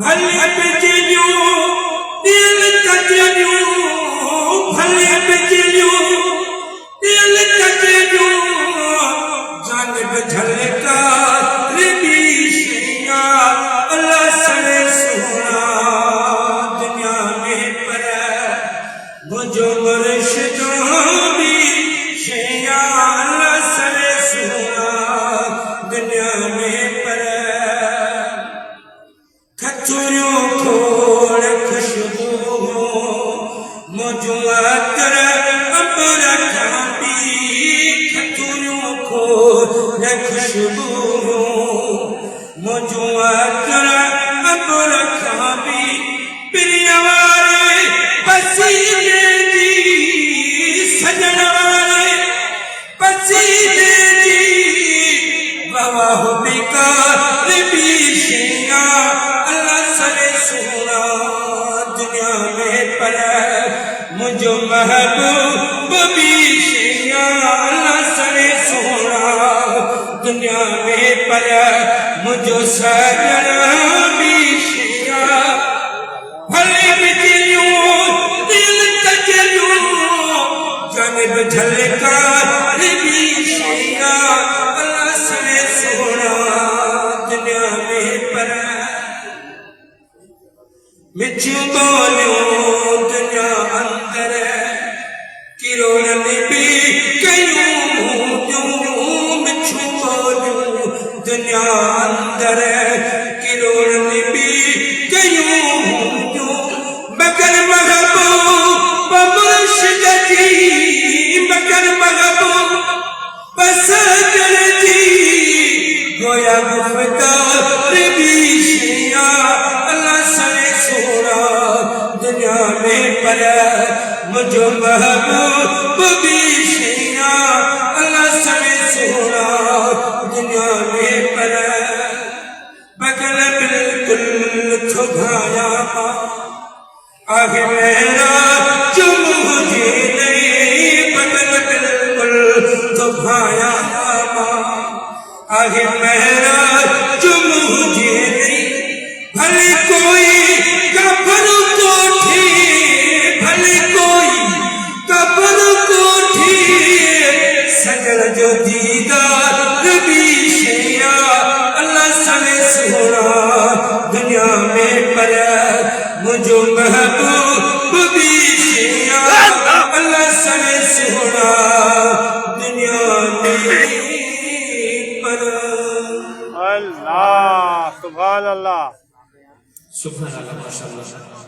भले बिजलियों दिल कजलियों भले बिजलियों दिल कजलियों जानब झलका रिबिशिया अल्लाह सरे सोना दुनिया में पर मुझो मुर्शिदों भी शिया अल्लाह सरे सोना दुनिया में पर खचुरियों खोड़ खुशबू मुझो अतर अबर खाबी खचुरियों खोड़ खुशबू मुझो अतर अबर खाबी प्रियवारे पसीने दी सजनवारे पसीने दी गवाह बिकार बिशिया दुनिया में पर मुझो महबूब बिशिया अल्लाह सरे सोना दुनिया में पर मुझो सजन बिशिया भले बिजलियों दिल कजलियों जानब झलका बिशिया अल्लाह सरे सोना दुनिया में पर मिठू बोलियों दुनिया अंदर किरोड़ भी कयूं मिठू बोलियों दुनिया अंदर किरोड़ भी कयूं मगर महबूब मुर्शिद जी मगर महबूब बसर जी गोया गुफ्तार बिशिया अल्लाह सरे सोना दुनिया में पर मुझो महबूब बिशिया अल्लाह सरे सोना दुनिया में पर बगल बिल्कुल छुभाया आगे मेरा जो मुझे नहीं बगल बिल्कुल छुभाया आगे मेरा जो मुझे नहीं भले कोई कब्र कोठी भले कोई कब्र कोठी सजल जो दीदार बिशिया अल्लाह सरे सोना दुनिया में पर मुझो महबूब बिशिया अल्लाह सरे सोना दुनिया में पर अल्लाह सुभान अल्लाह सुभान अल्लाह माशाअल्लाह।